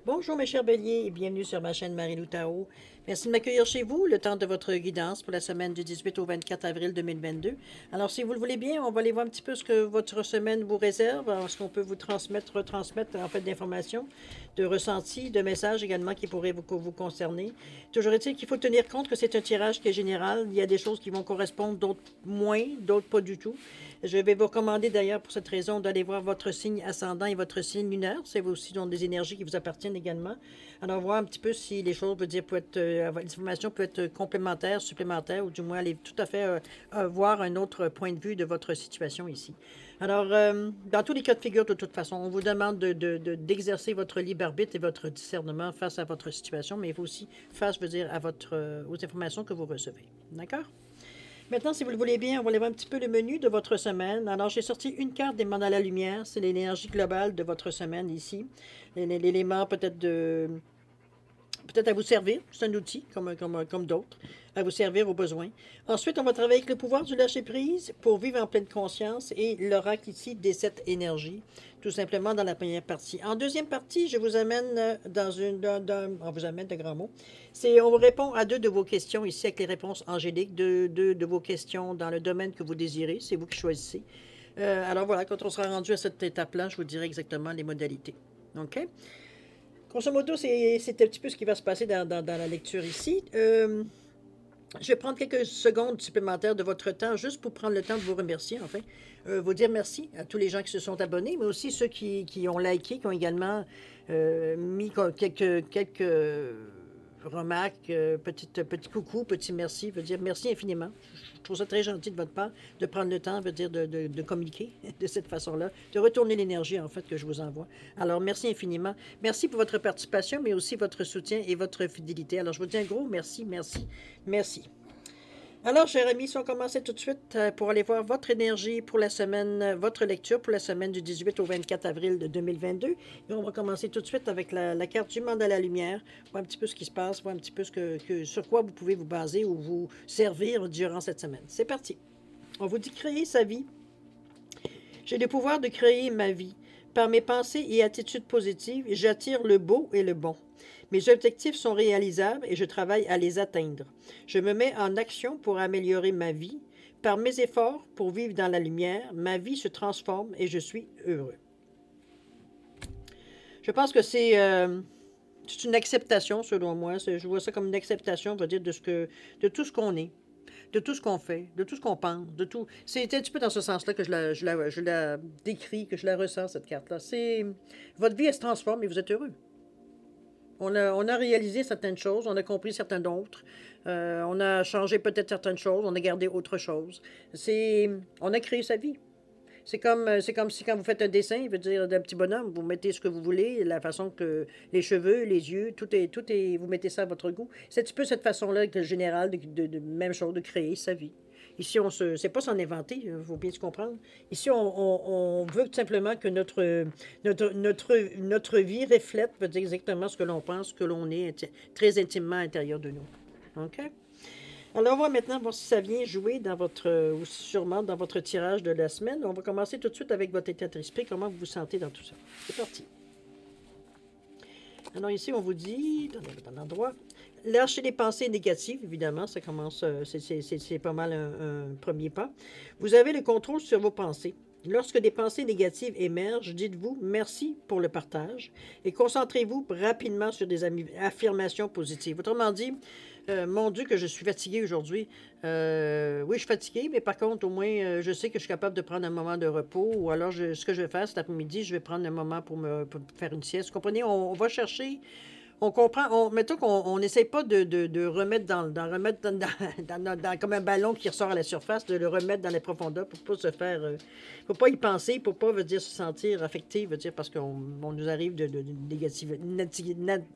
Bonjour mes chers béliers et bienvenue sur ma chaîne Marie-Lou Tao. Merci de m'accueillir chez vous, le temps de votre guidance pour la semaine du 18 au 24 avril 2022. Alors si vous le voulez bien, on va aller voir un petit peu ce que votre semaine vous réserve, ce qu'on peut vous transmettre, retransmettre en fait d'informations, de ressentis, de messages également qui pourraient vous concerner. Toujours est-il qu'il faut tenir compte que c'est un tirage qui est général. Il y a des choses qui vont correspondre, d'autres moins, d'autres pas du tout. Je vais vous recommander d'ailleurs pour cette raison d'aller voir votre signe ascendant et votre signe lunaire. C'est aussi donc des énergies qui vous appartiennent également. Alors voir un petit peu si les choses, veut dire, l'information peut être complémentaire, supplémentaire, ou du moins aller tout à fait voir un autre point de vue de votre situation ici. Alors, dans tous les cas de figure, de toute façon, on vous demande d'exercer votre libre arbitre et votre discernement face à votre situation, mais aussi face, veut dire, à aux informations que vous recevez. D'accord? Maintenant, si vous le voulez bien, on va aller voir un petit peu le menu de votre semaine. Alors, j'ai sorti une carte des mandats à la lumière. C'est l'énergie globale de votre semaine ici. L'élément peut-être à vous servir. C'est un outil comme d'autres, à vous servir aux besoins. Ensuite, on va travailler avec le pouvoir du lâcher-prise pour vivre en pleine conscience et l'oracle ici des 7 énergies, tout simplement dans la première partie. En deuxième partie, je vous amène on vous amène de grands mots. On vous répond à 2 de vos questions ici avec les réponses angéliques, de vos questions dans le domaine que vous désirez. C'est vous qui choisissez. Alors voilà, quand on sera rendu à cette étape-là, je vous dirai exactement les modalités. OK? Grosso modo, c'est un petit peu ce qui va se passer dans la lecture ici. Je vais prendre quelques secondes supplémentaires de votre temps juste pour prendre le temps de vous remercier, enfin. Vous dire merci à tous les gens qui se sont abonnés, mais aussi ceux qui ont liké, qui ont également mis quelques remarques, petit coucou, petit merci, veut dire merci infiniment. Je trouve ça très gentil de votre part de prendre le temps, veut dire de communiquer de cette façon-là, de retourner l'énergie en fait que je vous envoie. Alors merci infiniment. Merci pour votre participation, mais aussi votre soutien et votre fidélité. Alors je vous dis un gros merci, merci, merci. Alors, chers amis, si on commençait tout de suite pour aller voir votre énergie pour la semaine, votre lecture pour la semaine du 18 au 24 avril de 2022. Et on va commencer tout de suite avec la carte du monde à la lumière, voir un petit peu ce qui se passe, voir un petit peu sur quoi vous pouvez vous baser ou vous servir durant cette semaine. C'est parti. On vous dit créer sa vie. J'ai le pouvoir de créer ma vie. Par mes pensées et attitudes positives, j'attire le beau et le bon. Mes objectifs sont réalisables et je travaille à les atteindre. Je me mets en action pour améliorer ma vie. Par mes efforts pour vivre dans la lumière, ma vie se transforme et je suis heureux. Je pense que c'est une acceptation, selon moi. Je vois ça comme une acceptation, on va dire, de tout ce qu'on est, de tout ce qu'on fait, de tout ce qu'on pense, de tout. C'est un petit peu dans ce sens-là que je la décris, que je la ressens, cette carte-là. Votre vie, elle se transforme et vous êtes heureux. On a réalisé certaines choses, on a compris certaines d'autres, on a changé peut-être certaines choses, on a gardé autre chose. On a créé sa vie. C'est comme si quand vous faites un dessin, il veut dire d'un petit bonhomme, vous mettez ce que vous voulez, la façon que les cheveux, les yeux, tout est, vous mettez ça à votre goût. C'est un petit peu cette façon-là que générale de même chose, de créer sa vie. Ici, c'est pas s'en inventer, il faut bien se comprendre. Ici, on veut tout simplement que notre vie reflète, veut dire exactement ce que l'on pense, ce que l'on est très intimement à l'intérieur de nous. OK? Alors, on va maintenant voir si ça vient jouer dans ou sûrement dans votre tirage de la semaine. On va commencer tout de suite avec votre état d'esprit, comment vous vous sentez dans tout ça. C'est parti. Alors ici, on vous dit, dans l'endroit, lâchez les pensées négatives, évidemment, ça commence, c'est pas mal un premier pas. Vous avez le contrôle sur vos pensées. Lorsque des pensées négatives émergent, dites-vous merci pour le partage et concentrez-vous rapidement sur des affirmations positives. Autrement dit, mon Dieu, que je suis fatiguée aujourd'hui. Oui, je suis fatiguée, mais par contre, au moins, je sais que je suis capable de prendre un moment de repos. Ou alors, ce que je vais faire cet après-midi, je vais prendre un moment pour faire une sieste. Vous comprenez? On va chercher. On comprend. Mettons qu'on n'essaye pas de remettre comme un ballon qui ressort à la surface, de le remettre dans les profondeurs pour pas se faire. Faut pas y penser, pour pas veut dire se sentir affecté, veut dire parce qu'on nous arrive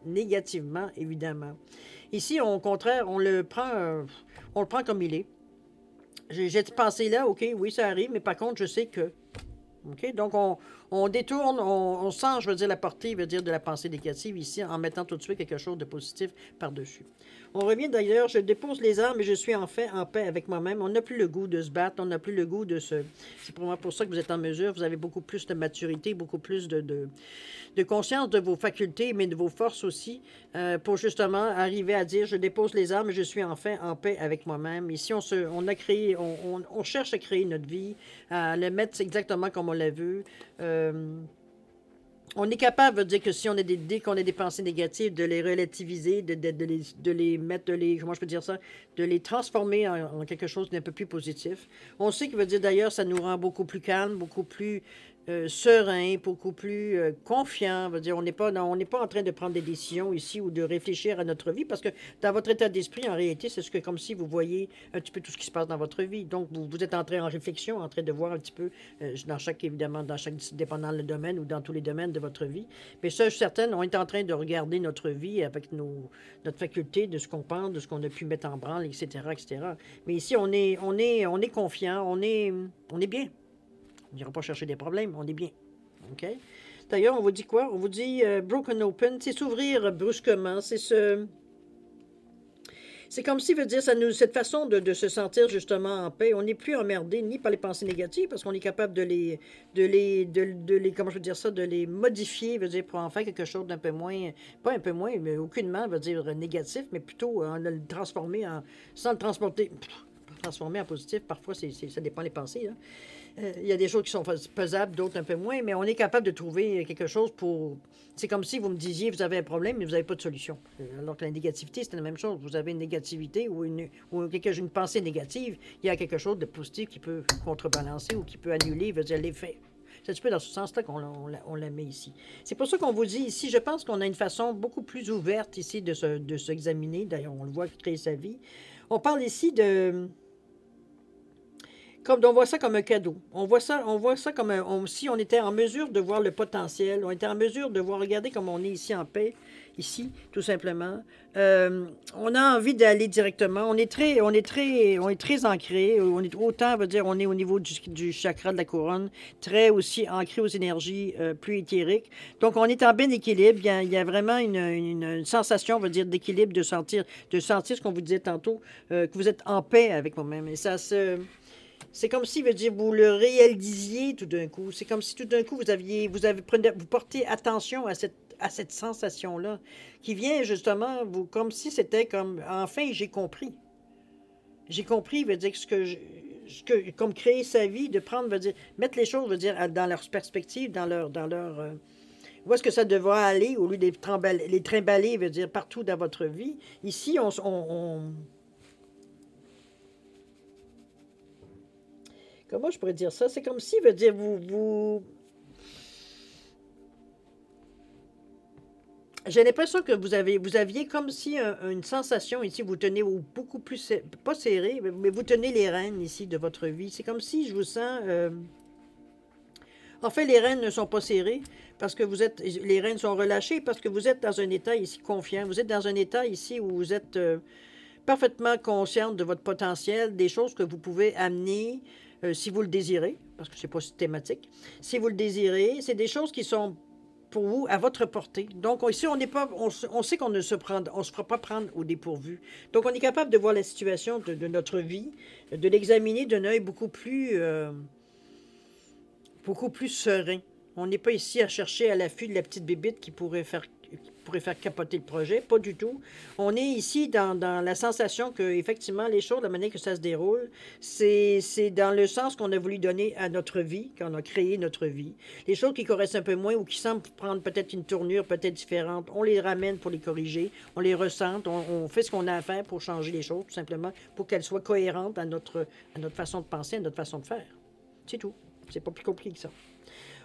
négativement, évidemment. Ici, au contraire, on le prend comme il est. J'ai cette pensée-là, OK, oui, ça arrive, mais par contre, je sais que. OK? Donc, On détourne, on sent, je veux dire, la portée, veut dire, de la pensée négative ici, en mettant tout de suite quelque chose de positif par-dessus. On revient d'ailleurs, je dépose les armes et je suis enfin en paix avec moi-même. On n'a plus le goût de se battre, on n'a plus le goût de se... C'est probablement pour ça que vous êtes en mesure, vous avez beaucoup plus de maturité, beaucoup plus de conscience de vos facultés, mais de vos forces aussi, pour justement arriver à dire, je dépose les armes et je suis enfin en paix avec moi-même. Ici, on a créé, on cherche à créer notre vie, à le mettre exactement comme on l'a vu. On est capable de dire que si on a dès qu'on a des pensées négatives, de les relativiser, de les mettre, comment je peux dire ça, de les transformer en quelque chose d'un peu plus positif. On sait qu'il veut dire d'ailleurs, ça nous rend beaucoup plus calme, beaucoup plus serein, beaucoup plus confiant. Veut dire, on n'est pas en train de prendre des décisions ici ou de réfléchir à notre vie, parce que dans votre état d'esprit, en réalité, c'est ce que comme si vous voyez un petit peu tout ce qui se passe dans votre vie. Donc, vous êtes en réflexion, en train de voir un petit peu, évidemment, dépendant le domaine ou dans tous les domaines de votre vie. Mais ça, je suis certaine, on est en train de regarder notre vie avec notre faculté de ce qu'on pense, de ce qu'on a pu mettre en branle, etc., etc. Mais ici, on est confiant, on est bien. On n'ira pas chercher des problèmes, on est bien. OK? D'ailleurs, on vous dit quoi? On vous dit broken open, c'est s'ouvrir brusquement, c'est comme si, veut dire, cette façon de se sentir justement en paix, on n'est plus emmerdé ni par les pensées négatives, parce qu'on est capable comment je veux dire ça, de les modifier, veut dire, pour en faire quelque chose d'un peu moins, pas un peu moins, mais aucunement, veut dire, négatif, mais plutôt en le transformer sans le transformer en positif. Parfois, ça dépend des pensées, hein. Il y a des choses qui sont faisables, d'autres un peu moins, mais on est capable de trouver quelque chose pour... C'est comme si vous me disiez, vous avez un problème, mais vous n'avez pas de solution. Alors que la négativité, c'est la même chose. Vous avez une négativité ou une pensée négative, il y a quelque chose de positif qui peut contrebalancer ou qui peut annuler, veut dire l'effet. C'est un petit peu dans ce sens-là qu'on la met ici. C'est pour ça qu'on vous dit ici, je pense qu'on a une façon beaucoup plus ouverte ici de s'examiner. D'ailleurs, on le voit créer sa vie. On parle ici de... on voit ça comme un cadeau. On voit ça comme si on était en mesure de voir le potentiel. On était en mesure de voir, regardez comme on est ici en paix, ici, tout simplement. On a envie d'aller directement. On est très ancré. On est autant, veut dire, on est au niveau du chakra de la couronne, très aussi ancré aux énergies plus éthériques. Donc, on est en bien équilibre. Il y a vraiment une sensation, veut dire, d'équilibre, de sentir ce qu'on vous disait tantôt, que vous êtes en paix avec vous-même. Et ça se... C'est comme si, veut dire, vous le réalisiez tout d'un coup. C'est comme si tout d'un coup, vous portez attention à cette sensation-là, qui vient justement, comme si c'était comme, enfin, j'ai compris. J'ai compris, veut dire, comme créer sa vie, de prendre, veut dire, mettre les choses, veut dire, dans leur perspective, où est-ce que ça devrait aller, au lieu de les trimballer, veut dire, partout dans votre vie. Ici, comment je pourrais dire ça? C'est comme si, veut dire, j'ai l'impression que vous aviez comme si une sensation ici, vous tenez beaucoup plus, pas serré, mais vous tenez les rênes ici de votre vie. C'est comme si je vous sens... En fait, les rênes ne sont pas serrées parce que les rênes sont relâchées parce que vous êtes dans un état ici confiant. Vous êtes dans un état ici où vous êtes parfaitement consciente de votre potentiel, des choses que vous pouvez amener si vous le désirez, parce que c'est pas systématique. Si vous le désirez, c'est des choses qui sont pour vous à votre portée. Donc ici, on sait qu'on ne se fera pas prendre au dépourvu. Donc on est capable de voir la situation de notre vie, de l'examiner d'un œil beaucoup plus serein. On n'est pas ici à chercher à l'affût de la petite bébite qui pourrait faire capoter le projet, pas du tout. On est ici dans la sensation que, effectivement, les choses, la manière que ça se déroule, c'est dans le sens qu'on a voulu donner à notre vie, quand on a créé notre vie. Les choses qui correspondent un peu moins ou qui semblent prendre peut-être une tournure peut-être différente, on les ramène pour les corriger, on les ressent, on fait ce qu'on a à faire pour changer les choses, tout simplement, pour qu'elles soient cohérentes à notre façon de penser, à notre façon de faire. C'est tout. C'est pas plus compliqué que ça.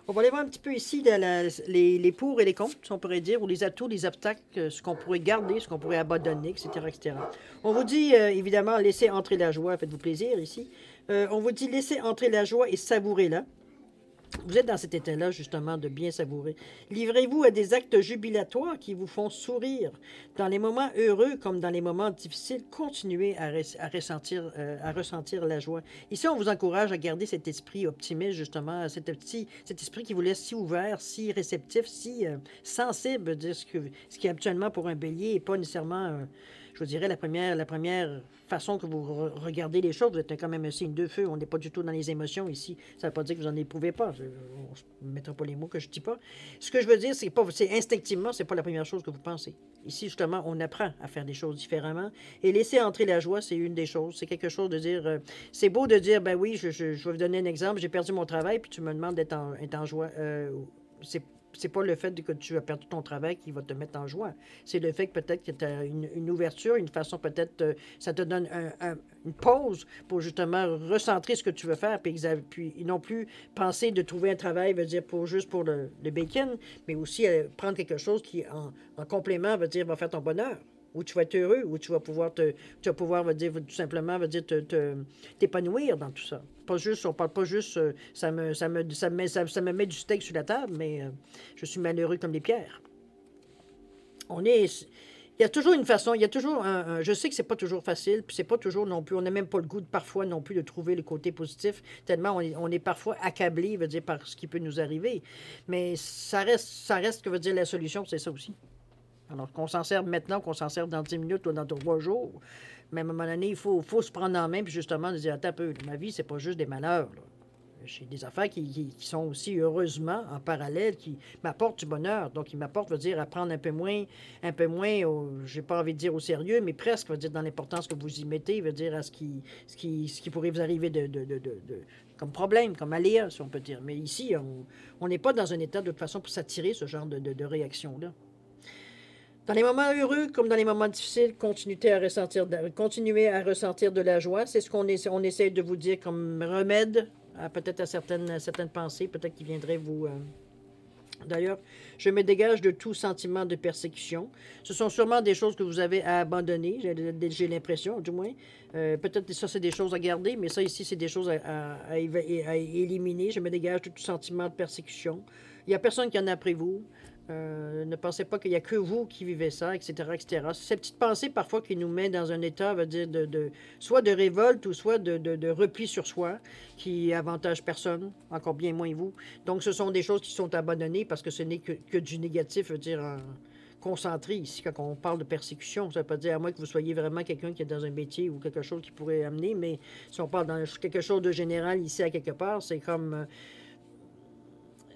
On va aller voir un petit peu ici les pour et les contre, si on pourrait dire, ou les atouts, les obstacles, ce qu'on pourrait garder, ce qu'on pourrait abandonner, etc., etc. On vous dit, évidemment, laissez entrer la joie, faites-vous plaisir ici. On vous dit, laissez entrer la joie et savourez-la. Vous êtes dans cet état-là, justement, de bien savourer. Livrez-vous à des actes jubilatoires qui vous font sourire. Dans les moments heureux comme dans les moments difficiles, continuez à ressentir la joie. Ici, on vous encourage à garder cet esprit optimiste, justement, cet esprit qui vous laisse si ouvert, si réceptif, si sensible, dire ce qui est habituellement pour un bélier et pas nécessairement... je vous dirais, la première façon que vous regardez les choses, vous êtes quand même un signe de feu. On n'est pas du tout dans les émotions ici. Ça ne veut pas dire que vous n'en éprouvez pas. On ne mettra pas les mots que je ne dis pas. Ce que je veux dire, c'est instinctivement, ce n'est pas la première chose que vous pensez. Ici, justement, on apprend à faire des choses différemment. Et laisser entrer la joie, c'est une des choses. C'est quelque chose de dire... c'est beau de dire, ben oui, je vais vous donner un exemple. J'ai perdu mon travail, puis tu me demandes d'être en joie. C'est pas le fait que tu as perdu ton travail qui va te mettre en joie. C'est le fait que peut-être que tu as une ouverture, une façon peut-être, ça te donne une pause pour justement recentrer ce que tu veux faire, puis non plus penser de trouver un travail, veut dire juste pour le bacon, mais aussi prendre quelque chose qui, en complément, veut dire, va faire ton bonheur. Où tu vas être heureux, où tu vas pouvoir veut dire, tout simplement, veut dire, t'épanouir dans tout ça. Pas juste, on parle pas juste, ça me met du steak sur la table, mais je suis malheureux comme les pierres. Il y a toujours une façon, il y a toujours je sais que c'est pas toujours facile, puis c'est pas toujours non plus, on n'a même pas le goût parfois non plus de trouver le côté positif, tellement on est parfois accablé, veut dire, par ce qui peut nous arriver. Mais ça reste que veut dire la solution, c'est ça aussi. Alors qu'on s'en serve maintenant, qu'on s'en serve dans 10 minutes ou dans 3 jours. Mais à un moment donné, il faut se prendre en main, puis justement, de dire, attends un peu, ma vie, c'est pas juste des malheurs. J'ai des affaires qui sont aussi, heureusement, en parallèle, qui m'apportent du bonheur. Donc, ils m'apportent, veut dire, à prendre un peu moins j'ai pas envie de dire au sérieux, mais presque, veut dire, dans l'importance que vous y mettez, veut dire, à ce qui pourrait vous arriver comme problème, comme aléa, si on peut dire. Mais ici, on n'est pas dans un état, de toute façon, pour s'attirer ce genre de réaction-là. Dans les moments heureux comme dans les moments difficiles, continuez à ressentir de la joie. C'est ce qu'on essaie de vous dire comme remède peut-être à certaines pensées, peut-être qui viendraient vous... D'ailleurs, je me dégage de tout sentiment de persécution. Ce sont sûrement des choses que vous avez à abandonner, j'ai l'impression, du moins. Peut-être que ça, c'est des choses à garder, mais ça, ici, c'est des choses à éliminer. Je me dégage de tout sentiment de persécution. Il n'y a personne qui en a après vous. Ne pensez pas qu'il n'y a que vous qui vivez ça, etc., etc. C'est cette petite pensée parfois qui nous met dans un état, veut dire, soit de révolte ou soit de repli sur soi, qui avantage personne, encore bien moins vous. Donc, ce sont des choses qui sont abandonnées parce que ce n'est que du négatif, veut dire, concentré ici. Quand on parle de persécution, ça ne veut pas dire à moins que vous soyez vraiment quelqu'un qui est dans un métier ou quelque chose qui pourrait amener, mais si on parle dans quelque chose de général ici à quelque part, c'est comme...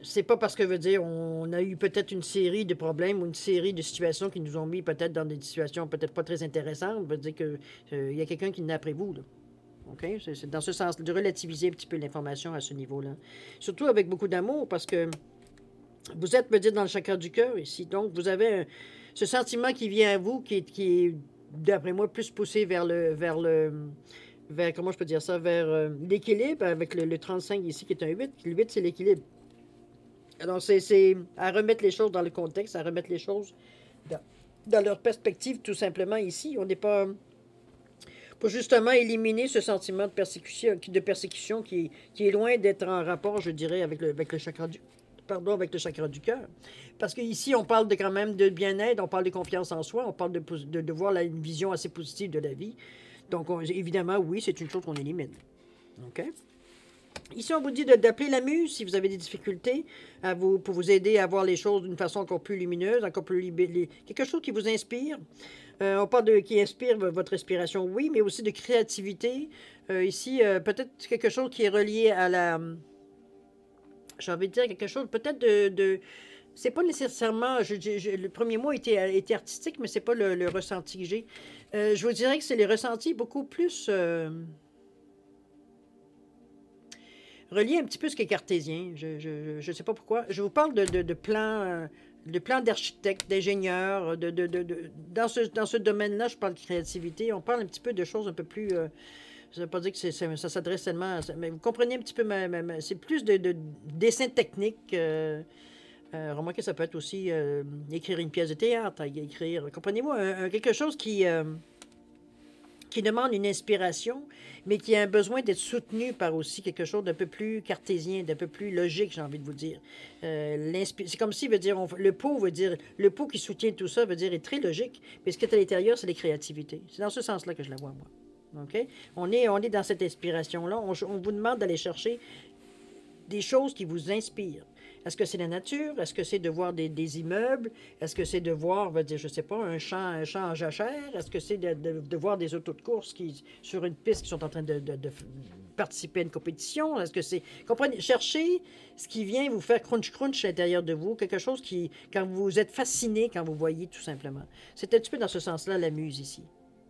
c'est pas parce que, veut dire, on a eu peut-être une série de problèmes ou une série de situations qui nous ont mis peut-être dans des situations peut-être pas très intéressantes, veut dire que y a quelqu'un qui n'est après vous, là. OK? C'est dans ce sens, de relativiser un petit peu l'information à ce niveau-là. Surtout avec beaucoup d'amour, parce que vous êtes, veut dire, dans le chakra du cœur ici. Donc, vous avez ce sentiment qui vient à vous, qui est d'après moi, plus poussé vers comment je peux dire ça, vers l'équilibre, avec le 35 ici, qui est un 8. Le 8, c'est l'équilibre. Alors, c'est à remettre les choses dans le contexte, à remettre les choses dans leur perspective, tout simplement, ici. On n'est pas... pour justement éliminer ce sentiment de persécution qui est loin d'être en rapport, je dirais, avec le chakra du cœur. Parce qu'ici, on parle quand même de bien-être, on parle de confiance en soi, on parle de voir une vision assez positive de la vie. Donc, évidemment, oui, c'est une chose qu'on élimine. OK? Ici, on vous dit d'appeler la muse si vous avez des difficultés pour vous aider à voir les choses d'une façon encore plus lumineuse, encore plus quelque chose qui vous inspire. On parle qui inspire votre respiration, oui, mais aussi de créativité. Ici, peut-être quelque chose qui est relié à j'ai envie de dire quelque chose peut-être c'est pas nécessairement... le premier mot était artistique, mais c'est pas le ressenti que j'ai. Je vous dirais que c'est les ressentis beaucoup plus... relié un petit peu ce qui est cartésien. Je ne sais pas pourquoi. Je vous parle de plans d'architectes, d'ingénieurs. Dans ce domaine-là, je parle de créativité. On parle un petit peu de choses un peu plus... ça ne veut pas dire que ça s'adresse seulement... mais vous comprenez un petit peu c'est plus de dessin technique. Remarquez, ça peut être aussi écrire une pièce de théâtre, écrire... Comprenez-vous, quelque chose qui... qui demande une inspiration, mais qui a un besoin d'être soutenu par aussi quelque chose d'un peu plus cartésien, d'un peu plus logique, j'ai envie de vous dire. C'est comme si, veut dire, le pot veut dire, le pot qui soutient tout ça veut dire est très logique, mais ce qui est à l'intérieur, c'est les créativités. C'est dans ce sens-là que je la vois, moi. OK? On est dans cette inspiration-là. On vous demande d'aller chercher des choses qui vous inspirent. Est-ce que c'est la nature? Est-ce que c'est de voir des immeubles? Est-ce que c'est de voir, je ne sais pas, un champ en jachère? Est-ce que c'est de voir des autos de course sur une piste qui sont en train de participer à une compétition? Est-ce que c'est... Comprenez, cherchez ce qui vient vous faire crunch-crunch à l'intérieur de vous, quelque chose qui, quand vous êtes fasciné, quand vous voyez tout simplement. C'est un petit peu dans ce sens-là la muse ici.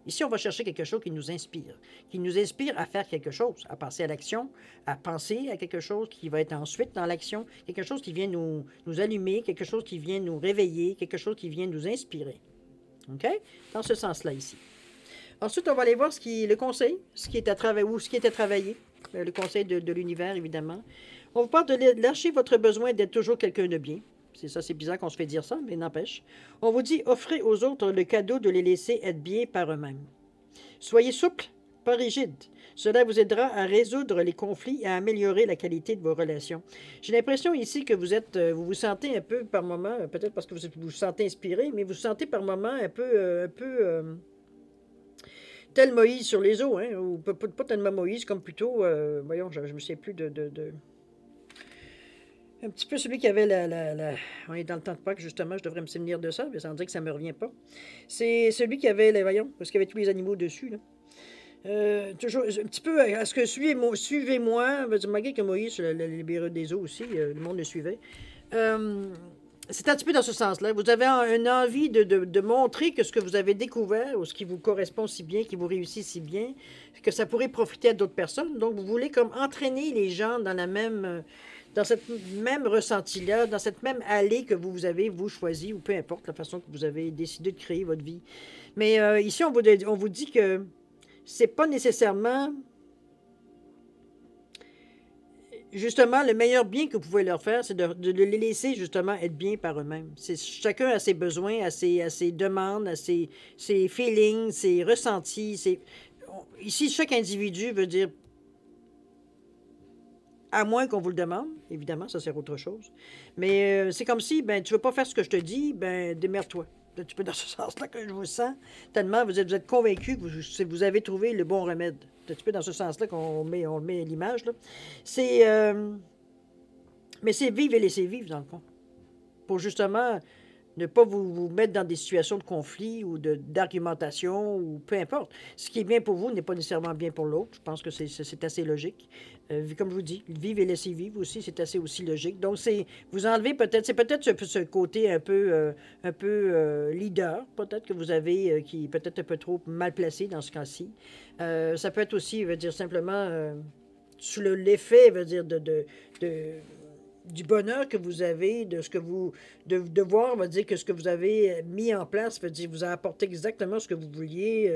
Ici, on va chercher quelque chose qui nous inspire à faire quelque chose, à passer à l'action, à penser à quelque chose qui va être ensuite dans l'action, quelque chose qui vient nous allumer, quelque chose qui vient nous réveiller, quelque chose qui vient nous inspirer. OK? Dans ce sens-là, ici. Ensuite, on va aller voir le conseil, ce qui est à travailler, le conseil de l'univers, évidemment. On vous parle de lâcher votre besoin d'être toujours quelqu'un de bien. C'est ça, c'est bizarre qu'on se fait dire ça, mais n'empêche. On vous dit, offrez aux autres le cadeau de les laisser être bien par eux-mêmes. Soyez souple, pas rigide. Cela vous aidera à résoudre les conflits et à améliorer la qualité de vos relations. J'ai l'impression ici que vous vous sentez un peu par moment, peut-être parce que vous vous sentez inspiré, mais vous vous sentez par moment un peu tel Moïse sur les eaux, hein, ou pas tellement Moïse, comme plutôt, voyons, je me souviens plus un petit peu celui qui avait On est dans le temps de Pâques, justement, je devrais me souvenir de ça, mais ça veut dire que ça ne me revient pas. C'est celui qui avait, voyons, parce qu'il y avait tous les animaux dessus, là. Toujours, un petit peu, est-ce que suivez-moi, malgré que Moïse, le libéré des eaux aussi, le monde le suivait. C'est un petit peu dans ce sens-là. Vous avez une envie de montrer que ce que vous avez découvert, ou ce qui vous correspond si bien, qui vous réussit si bien, que ça pourrait profiter à d'autres personnes. Donc, vous voulez comme entraîner les gens dans cette même ressenti-là, dans cette même allée que vous avez, vous, choisi, ou peu importe la façon que vous avez décidé de créer votre vie. Mais ici, on vous dit que c'est pas nécessairement, justement, le meilleur bien que vous pouvez leur faire, c'est de les laisser, justement, être bien par eux-mêmes. Chacun a ses besoins, a ses demandes, a ses feelings, ses ressentis. Ici, chaque individu veut dire, à moins qu'on vous le demande, évidemment, ça c'est autre chose. Mais c'est comme si, tu veux pas faire ce que je te dis, démerde-toi. Un petit peu dans ce sens-là que je vous sens, tellement vous êtes convaincu que vous avez trouvé le bon remède. Un petit peu dans ce sens-là qu'on met l'image, là. Mais c'est vivre et laisser vivre, dans le fond. Pour justement ne pas vous mettre dans des situations de conflit ou d'argumentation ou peu importe. Ce qui est bien pour vous n'est pas nécessairement bien pour l'autre. Je pense que c'est assez logique. Comme je vous dis, vivre et laisser vivre aussi, c'est assez aussi logique. Donc, vous enlevez peut-être, c'est peut-être ce côté un peu leader, peut-être que vous avez, qui est peut-être un peu trop mal placé dans ce cas-ci. Ça peut être aussi, veut dire simplement, sous l'effet, veut dire du bonheur que vous avez, de ce que vous... De voir, va dire que ce que vous avez mis en place, veut dire vous a apporté exactement ce que vous vouliez,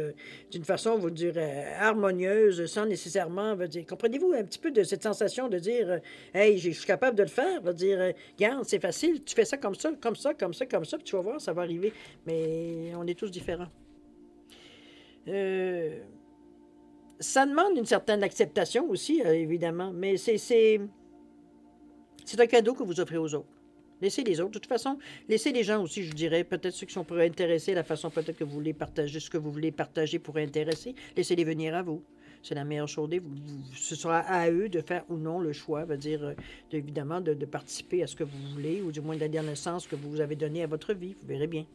d'une façon, vous dire, harmonieuse, sans nécessairement, veut dire... Comprenez-vous un petit peu de cette sensation de dire, hey, je suis capable de le faire, veut dire, regarde, c'est facile, tu fais ça comme ça, comme ça, comme ça, comme ça, puis tu vas voir, ça va arriver. Mais on est tous différents. Ça demande une certaine acceptation aussi, évidemment, mais c'est un cadeau que vous offrez aux autres. Laissez les autres. De toute façon, laissez les gens aussi, je dirais, peut-être ceux qui sont pour intéresser, la façon peut-être que vous voulez partager, ce que vous voulez partager pour intéresser, laissez-les venir à vous. C'est la meilleure chose. Ce sera à eux de faire ou non le choix, veut dire, évidemment, de participer à ce que vous voulez, ou du moins d'aller dans le sens que vous avez donné à votre vie. Vous verrez bien.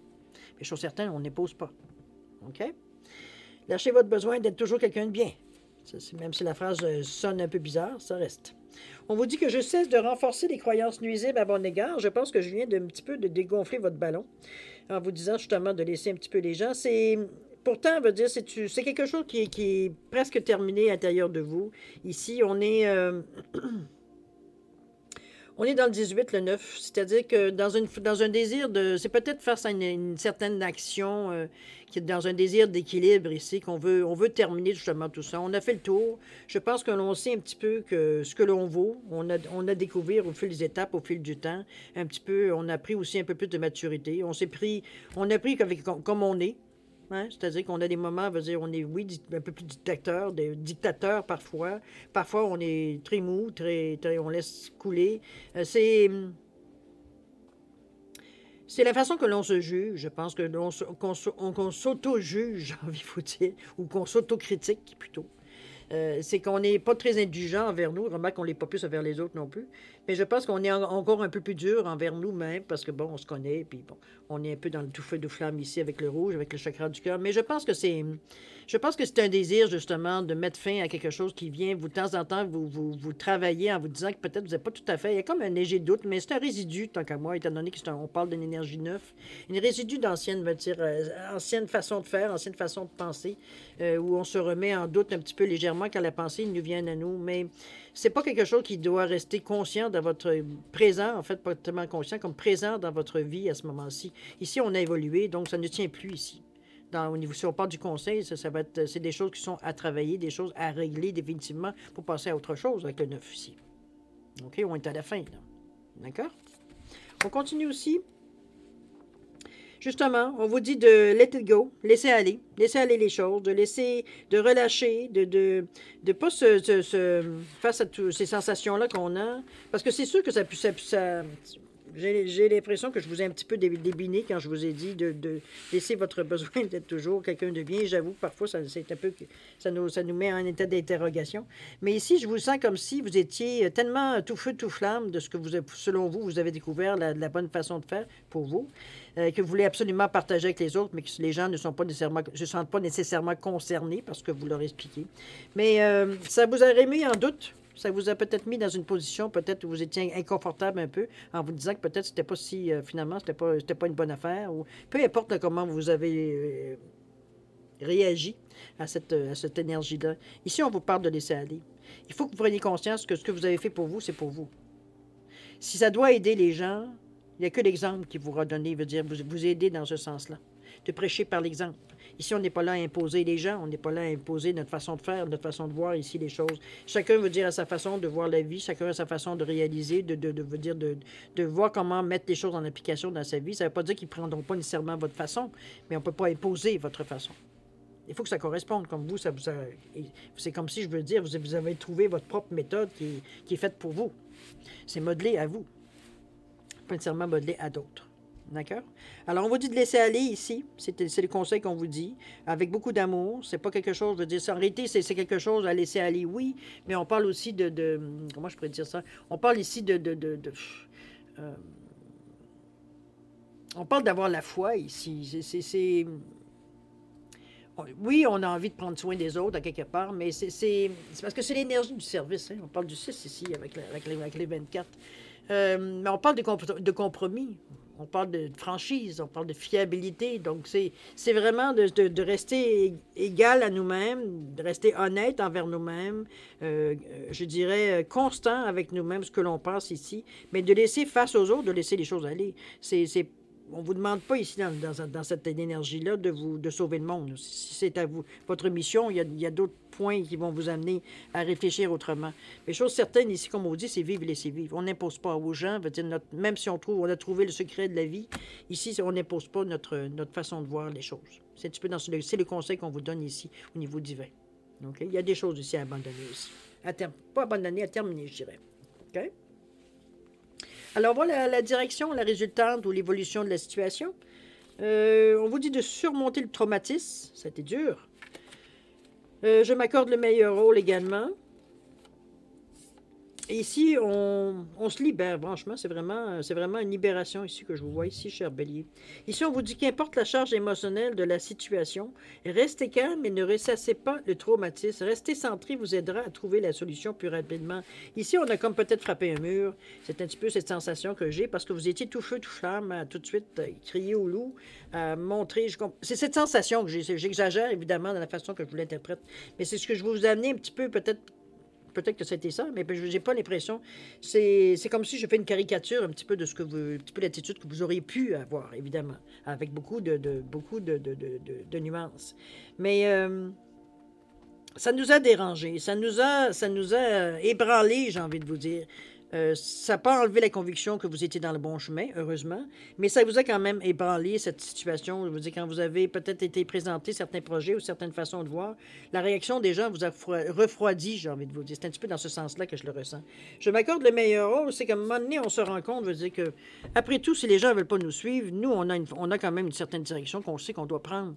Mais chose certaine, on n'impose pas. OK? Lâchez votre besoin d'être toujours quelqu'un de bien. Même si la phrase sonne un peu bizarre, ça reste. On vous dit que je cesse de renforcer les croyances nuisibles à mon égard. Je pense que je viens un petit peu de dégonfler votre ballon en vous disant justement de laisser un petit peu les gens. Pourtant, veut dire, c'est quelque chose qui est presque terminé à l'intérieur de vous. Ici, on est dans le 18, le 9, c'est-à-dire que dans un désir de... C'est peut-être face à une certaine action qui est dans un désir d'équilibre ici, on veut terminer justement tout ça. On a fait le tour. Je pense que l'on sait un petit peu que ce que l'on vaut. On a découvert au fil des étapes, au fil du temps, un petit peu, on a pris aussi un peu plus de maturité. On a pris comme on est. Hein? C'est-à-dire qu'on a des moments, veut dire, on est, oui, un peu plus dictateur, dictateur parfois. Parfois, on est très mou, on laisse couler. C'est la façon que l'on se juge. Je pense que qu'on s'auto-juge, j'ai envie de vous dire, ou qu'on s'auto-critique plutôt. C'est qu'on n'est pas très indulgent envers nous. Remarque qu'on n'est pas plus envers les autres non plus. Mais je pense qu'on est encore un peu plus dur envers nous-mêmes parce que, bon, on se connaît, puis bon, on est un peu dans le tout feu de flamme ici avec le rouge, avec le chakra du cœur. Mais je pense que c'est un désir, justement, de mettre fin à quelque chose qui vient, vous, de temps en temps, vous travaillez en vous disant que peut-être vous n'êtes pas tout à fait. Il y a comme un léger doute, mais c'est un résidu, tant qu'à moi, étant donné qu'on parle d'une énergie neuve. Une résidu d'ancienne, ancienne façon de faire, ancienne façon de penser, où on se remet en doute un petit peu légèrement quand la pensée nous vient à nous. Mais c'est pas quelque chose qui doit rester conscient dans votre présent, en fait, pas tellement conscient, comme présent dans votre vie à ce moment-ci. Ici, on a évolué, donc ça ne tient plus ici. Au niveau, si on parle du conseil, c'est des choses qui sont à travailler, des choses à régler définitivement pour passer à autre chose avec le 9 ici. OK, on est à la fin, là. D'accord? On continue aussi. Justement, on vous dit de let it go, laisser aller les choses, de relâcher, de pas face à toutes ces sensations-là qu'on a, parce que c'est sûr que j'ai l'impression que je vous ai un petit peu débiné quand je vous ai dit de laisser votre besoin d'être toujours quelqu'un de bien. J'avoue, parfois, c'est un peu ça nous met en état d'interrogation. Mais ici, je vous sens comme si vous étiez tellement tout feu, tout flamme de ce que selon vous, vous avez découvert la bonne façon de faire pour vous, que vous voulez absolument partager avec les autres, mais que les gens ne se sentent pas nécessairement concernés parce que vous leur expliquez. Mais ça vous a remis en doute. Ça vous a peut-être mis dans une position, peut-être où vous étiez inconfortable un peu, en vous disant que peut-être c'était pas si, finalement, c'était pas une bonne affaire, ou peu importe comment vous avez réagi à cette énergie-là. Ici, on vous parle de laisser aller. Il faut que vous preniez conscience que ce que vous avez fait pour vous, c'est pour vous. Si ça doit aider les gens, il n'y a que l'exemple qui vous aura donné, veut dire vous aider dans ce sens-là, de prêcher par l'exemple. Ici, on n'est pas là à imposer les gens, on n'est pas là à imposer notre façon de faire, notre façon de voir ici les choses. Chacun veut dire à sa façon de voir la vie, chacun a sa façon de réaliser, de voir comment mettre les choses en application dans sa vie. Ça ne veut pas dire qu'ils ne prendront pas nécessairement votre façon, mais on ne peut pas imposer votre façon. Il faut que ça corresponde, comme vous, c'est comme si, je veux dire, vous avez trouvé votre propre méthode qui est faite pour vous. C'est modelé à vous, pas nécessairement modelé à d'autres. D'accord? Alors, on vous dit de laisser aller ici. C'est le conseil qu'on vous dit. Avec beaucoup d'amour. C'est pas quelque chose, je veux dire, en réalité, c'est quelque chose à laisser aller, oui. Mais on parle aussi comment je pourrais dire ça? On parle ici on parle d'avoir la foi ici. Oui, on a envie de prendre soin des autres à quelque part, mais c'est parce que c'est l'énergie du service. Hein? On parle du 6 ici avec les 24. Mais on parle de compromis. On parle de franchise, on parle de fiabilité. Donc, c'est vraiment de rester égal à nous-mêmes, de rester honnête envers nous-mêmes, je dirais constant avec nous-mêmes, ce que l'on pense ici, mais de laisser face aux autres, de laisser les choses aller. On ne vous demande pas ici, dans cette énergie-là, de sauver le monde. Si c'est à vous, votre mission, il y a d'autres points qui vont vous amener à réfléchir autrement. Mais chose certaine ici, comme on dit, c'est vivre et laisser vivre. On n'impose pas aux gens, même si on a trouvé le secret de la vie, ici, on n'impose pas notre façon de voir les choses. C'est un petit peu c'est le conseil qu'on vous donne ici, au niveau divin. Okay? Il y a des choses ici à abandonner aussi. Pas abandonner, à terminer, je dirais. OK? Alors, voilà la direction, la résultante ou l'évolution de la situation. On vous dit de surmonter le traumatisme. Ça a été dur. Je m'accorde le meilleur rôle également. Et ici, on se libère, franchement. C'est vraiment une libération ici que je vous vois ici, cher Bélier. Ici, on vous dit qu'importe la charge émotionnelle de la situation, restez calme et ne ressassez pas le traumatisme. Restez centré vous aidera à trouver la solution plus rapidement. Ici, on a comme peut-être frappé un mur. C'est un petit peu cette sensation que j'ai parce que vous étiez tout feu, tout flamme, à tout de suite crier au loup, à montrer. C'est cette sensation que j'ai. J'exagère évidemment dans la façon que je vous l'interprète. Mais c'est ce que je vais vous amener un petit peu peut-être que c'était ça, mais je n'ai pas l'impression. C'est comme si je fais une caricature un petit peu de l'attitude que vous auriez pu avoir, évidemment, avec beaucoup de nuances. Mais ça nous a dérangés, ça nous a ébranlés, j'ai envie de vous dire. Ça n'a pas enlevé la conviction que vous étiez dans le bon chemin, heureusement, mais ça vous a quand même ébranlé cette situation. Je veux dire, quand vous avez peut-être été présenté certains projets ou certaines façons de voir, la réaction des gens vous a refroidi, j'ai envie de vous dire. C'est un petit peu dans ce sens-là que je le ressens. Je m'accorde le meilleur rôle, c'est qu'à un moment donné, on se rend compte, je veux dire que, après tout, si les gens ne veulent pas nous suivre, nous, on a quand même une certaine direction qu'on sait qu'on doit prendre.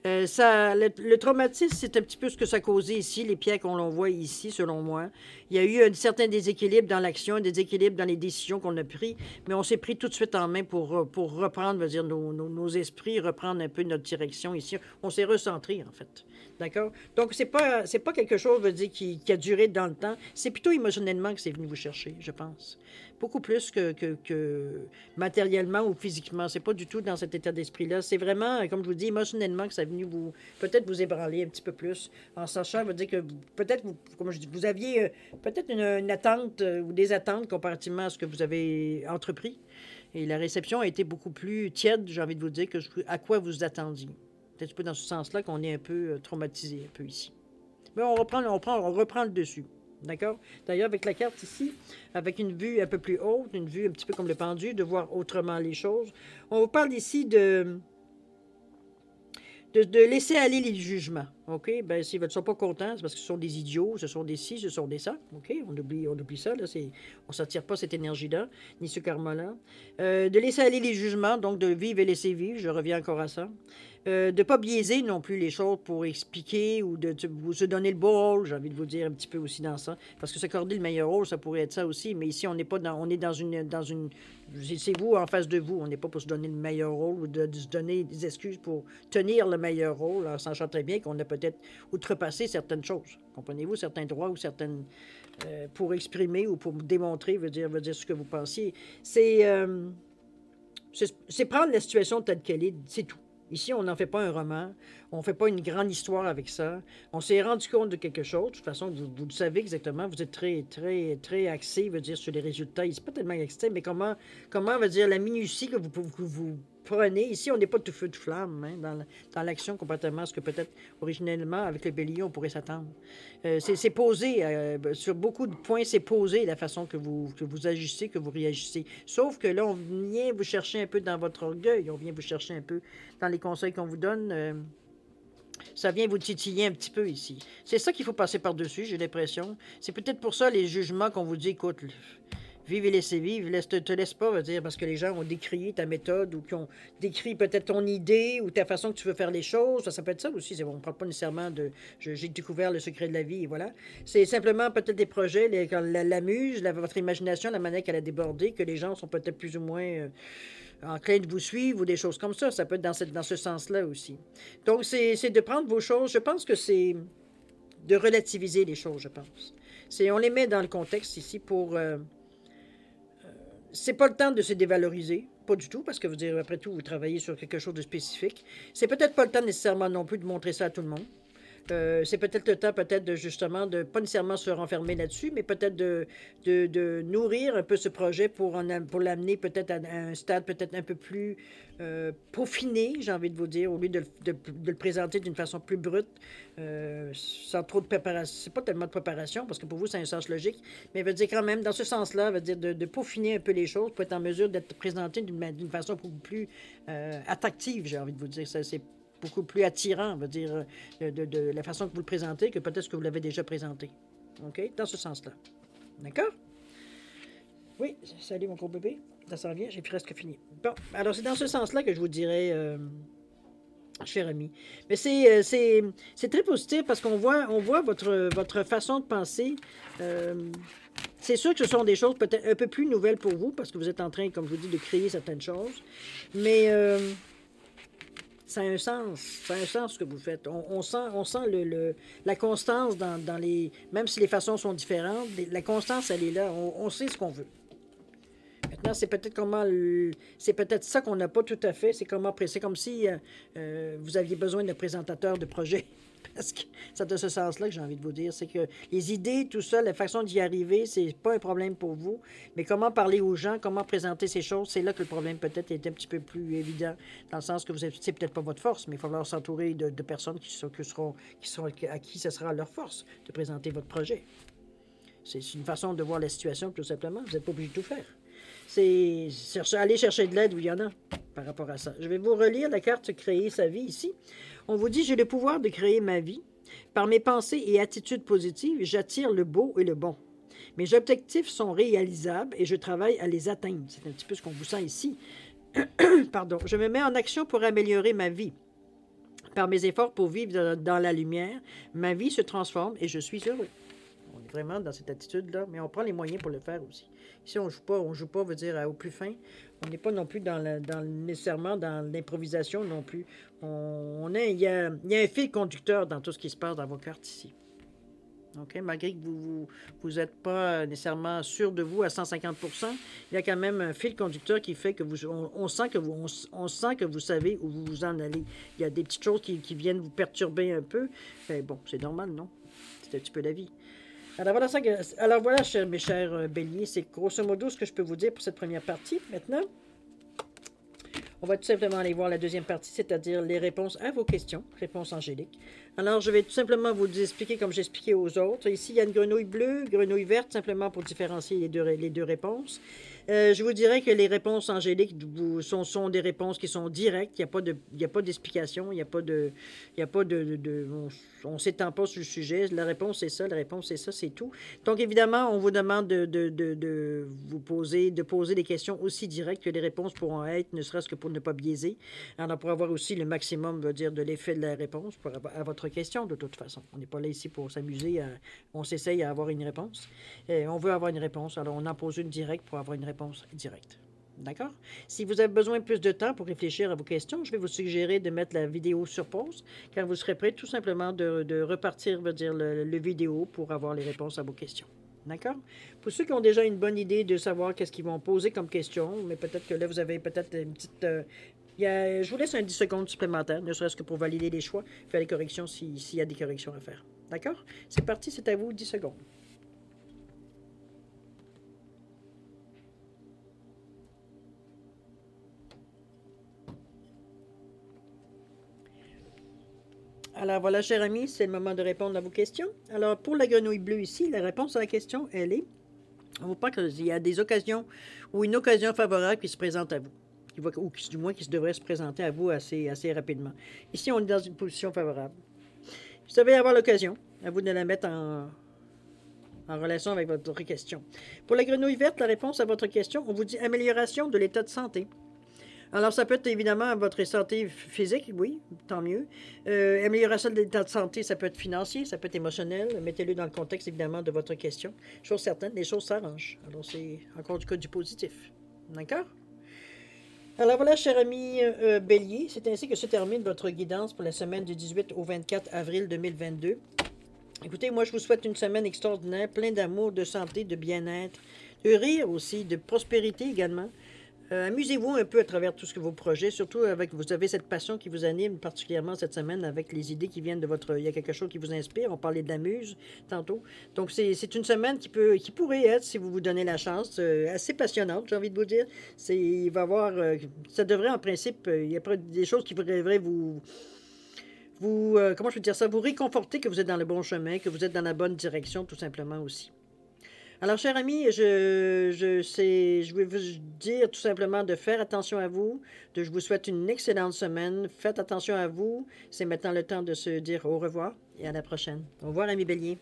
Le traumatisme, c'est un petit peu ce que ça a causé ici, les pierres qu'on voit ici, selon moi. Il y a eu un certain déséquilibre dans l'action, un déséquilibre dans les décisions qu'on a prises, mais on s'est pris tout de suite en main pour reprendre, je veux dire, nos esprits, reprendre un peu notre direction ici. On s'est recentré, en fait. D'accord? Donc, c'est pas quelque chose, je veux dire, qui a duré dans le temps. C'est plutôt émotionnellement que c'est venu vous chercher, je pense. Beaucoup plus que matériellement ou physiquement. C'est pas du tout dans cet état d'esprit-là. C'est vraiment, comme je vous dis, émotionnellement que ça est venu peut-être vous ébranler un petit peu plus, en sachant, veut dire que peut-être, comme je dis, vous aviez peut-être une attente ou des attentes comparativement à ce que vous avez entrepris. Et la réception a été beaucoup plus tiède, j'ai envie de vous dire, à quoi vous attendiez. Peut-être un peu dans ce sens-là qu'on est un peu traumatisé, un peu ici. Mais on reprend le dessus. D'accord? D'ailleurs, avec la carte ici, avec une vue un peu plus haute, une vue un petit peu comme le pendu, de voir autrement les choses, on vous parle ici de laisser aller les jugements. OK? Ben, s'ils ne sont pas contents, c'est parce que ce sont des idiots, ce sont des ci, ce sont des ça. OK? On oublie ça. Là, on ne s'attire pas cette énergie-là, ni ce karma-là. De laisser aller les jugements, donc de vivre et laisser vivre. Je reviens encore à ça. De ne pas biaiser non plus les choses pour expliquer ou de vous se donner le beau rôle, j'ai envie de vous dire un petit peu aussi dans ça. Parce que s'accorder le meilleur rôle, ça pourrait être ça aussi. Mais ici, on n'est pas dans. On est dans une c'est vous en face de vous. On n'est pas pour se donner le meilleur rôle ou de se donner des excuses pour tenir le meilleur rôle, en sachant très bien qu'on a peut-être outrepassé certaines choses. Comprenez-vous, certains droits ou certaines. Pour exprimer ou pour démontrer, veut dire ce que vous pensiez. C'est prendre la situation telle qu'elle est, c'est tout. Ici, on n'en fait pas un roman, on ne fait pas une grande histoire avec ça. On s'est rendu compte de quelque chose. De toute façon, vous le savez exactement, vous êtes très, très, très axé, veut dire, sur les résultats. C'est pas tellement axé, mais comment veut dire, la minutie que vous prenez. Ici, on n'est pas tout feu de flamme hein, dans l'action complètement, ce que peut-être originellement, avec le bélier, on pourrait s'attendre. C'est posé, sur beaucoup de points, c'est posé la façon que vous agissez, que vous réagissez. Sauf que là, on vient vous chercher un peu dans votre orgueil, on vient vous chercher un peu dans les conseils qu'on vous donne. Ça vient vous titiller un petit peu ici. C'est ça qu'il faut passer par-dessus, j'ai l'impression. C'est peut-être pour ça les jugements qu'on vous dit, écoute, vive et laissez vivre, te laisse pas, veut dire, parce que les gens ont décrié ta méthode ou qui ont décrit peut-être ton idée ou ta façon que tu veux faire les choses. Ça peut être ça aussi. On ne parle pas nécessairement de j'ai découvert le secret de la vie et voilà. C'est simplement peut-être des projets, la muse, votre imagination, la manière qu'elle a débordé, que les gens sont peut-être plus ou moins enclins de vous suivre ou des choses comme ça. Ça peut être dans ce sens-là aussi. Donc, c'est de prendre vos choses. Je pense que c'est de relativiser les choses, je pense. On les met dans le contexte ici pour... c'est pas le temps de se dévaloriser, pas du tout, parce que vous dire après tout, vous travaillez sur quelque chose de spécifique. C'est peut-être pas le temps nécessairement non plus de montrer ça à tout le monde. C'est peut-être le temps, peut-être, de justement, de pas nécessairement se renfermer là-dessus, mais peut-être de nourrir un peu ce projet pour l'amener peut-être à un stade peut-être un peu plus peaufiné, j'ai envie de vous dire, au lieu de le présenter d'une façon plus brute, sans trop de préparation. C'est pas tellement de préparation, parce que pour vous, c'est un sens logique, mais veut dire quand même, dans ce sens-là, veut dire de peaufiner un peu les choses pour être en mesure d'être présenté d'une façon beaucoup plus attractive, j'ai envie de vous dire. Ça, c'est beaucoup plus attirant, on va dire, de la façon que vous le présentez que peut-être ce que vous l'avez déjà présenté. OK? Dans ce sens-là. D'accord? Oui, salut mon gros bébé. Ça s'en vient, j'ai presque fini. Bon, alors c'est dans ce sens-là que je vous dirais, cher ami. Mais c'est très positif parce qu'on voit votre façon de penser. C'est sûr que ce sont des choses peut-être un peu plus nouvelles pour vous parce que vous êtes en train, comme je vous dis, de créer certaines choses. Mais... ça a un sens. Ça a un sens ce que vous faites. On sent la constance dans les... Même si les façons sont différentes, la constance, elle est là. On sait ce qu'on veut. Maintenant, c'est peut-être c'est peut-être ça qu'on n'a pas tout à fait. C'est comme si vous aviez besoin d'un présentateur de projet. Parce que c'est de ce sens-là que j'ai envie de vous dire. C'est que les idées, tout ça, la façon d'y arriver, c'est pas un problème pour vous. Mais comment parler aux gens, comment présenter ces choses, c'est là que le problème peut-être est un petit peu plus évident. Dans le sens que c'est peut-être pas votre force, mais il va falloir s'entourer de personnes à qui ce sera leur force de présenter votre projet. C'est une façon de voir la situation, tout simplement. Vous n'êtes pas obligé de tout faire. C'est aller chercher de l'aide où il y en a par rapport à ça. Je vais vous relire la carte Créer sa vie ici. On vous dit, j'ai le pouvoir de créer ma vie. Par mes pensées et attitudes positives, j'attire le beau et le bon. Mes objectifs sont réalisables et je travaille à les atteindre. C'est un petit peu ce qu'on vous sent ici. Pardon. Je me mets en action pour améliorer ma vie. Par mes efforts pour vivre dans la lumière, ma vie se transforme et je suis heureux. On est vraiment dans cette attitude-là, mais on prend les moyens pour le faire aussi. Ici, on ne joue pas, veut dire au plus fin. On n'est pas non plus nécessairement dans l'improvisation non plus. Il y a un fil conducteur dans tout ce qui se passe dans vos cartes ici. OK? Malgré que vous êtes pas nécessairement sûr de vous à 150%, il y a quand même un fil conducteur qui fait que on sent que vous savez où vous vous en allez. Il y a des petites choses qui viennent vous perturber un peu. Mais bon, c'est normal, non? C'est un petit peu la vie. Alors voilà, mes chers béliers, c'est grosso modo ce que je peux vous dire pour cette première partie. Maintenant, on va tout simplement aller voir la deuxième partie, c'est-à-dire les réponses à vos questions, réponses angéliques. Alors, je vais tout simplement vous expliquer comme j'expliquais aux autres. Ici, il y a une grenouille bleue, grenouille verte, simplement pour différencier les deux réponses. Je vous dirais que les réponses angéliques sont des réponses qui sont directes. Il n'y a pas d'explication, il n'y a pas de... on ne s'étend pas sur le sujet. La réponse, c'est ça, la réponse, c'est ça, c'est tout. Donc, évidemment, on vous demande de poser des questions aussi directes que les réponses pourront être, ne serait-ce que pour ne pas biaiser. Alors, pour avoir aussi le maximum, veut dire, de l'effet de la réponse à votre question, de toute façon. On n'est pas là ici pour s'amuser. On s'essaye à avoir une réponse. On veut avoir une réponse. Alors, on en pose une directe pour avoir une réponse directe. D'accord? Si vous avez besoin de plus de temps pour réfléchir à vos questions, je vais vous suggérer de mettre la vidéo sur pause. Quand vous serez prêt, tout simplement de repartir, veut dire, le vidéo pour avoir les réponses à vos questions. D'accord? Pour ceux qui ont déjà une bonne idée de savoir qu'est-ce qu'ils vont poser comme question, mais peut-être que là, vous avez peut-être une petite... je vous laisse un 10 secondes supplémentaires, ne serait-ce que pour valider les choix, faire les corrections s'il y a des corrections à faire. D'accord? C'est parti, c'est à vous, 10 secondes. Alors voilà, chers amis, c'est le moment de répondre à vos questions. Alors, pour la grenouille bleue ici, la réponse à la question, elle est... On vous parle qu'il y a des occasions ou une occasion favorable qui se présente à vous. Ou du moins qui devrait se présenter à vous assez rapidement. Ici, on est dans une position favorable. Vous devez avoir l'occasion. À vous de la mettre en relation avec votre question. Pour la grenouille verte, la réponse à votre question, on vous dit amélioration de l'état de santé. Alors, ça peut être évidemment votre santé physique, oui, tant mieux. Amélioration de l'état de santé, ça peut être financier, ça peut être émotionnel. Mettez-le dans le contexte, évidemment, de votre question. Chose certaine, les choses s'arrangent. Alors, c'est encore du cas du positif. D'accord? Alors voilà, cher ami Bélier, c'est ainsi que se termine votre guidance pour la semaine du 18 au 24 avril 2022. Écoutez, moi, je vous souhaite une semaine extraordinaire, pleine d'amour, de santé, de bien-être, de rire aussi, de prospérité également. Amusez-vous un peu à travers tout ce que vos projets, surtout vous avez cette passion qui vous anime particulièrement cette semaine avec les idées qui viennent de votre... Il y a quelque chose qui vous inspire, on parlait de la muse tantôt. Donc c'est une semaine qui pourrait être, si vous vous donnez la chance, assez passionnante, j'ai envie de vous dire. Il va y avoir... ça devrait en principe... il y a des choses qui devraient comment je peux dire ça, vous réconforter que vous êtes dans le bon chemin, que vous êtes dans la bonne direction, tout simplement aussi. Alors, chers amis, je vais vous dire tout simplement de faire attention à vous. Je vous souhaite une excellente semaine. Faites attention à vous. C'est maintenant le temps de se dire au revoir et à la prochaine. Au revoir, amis Bélier.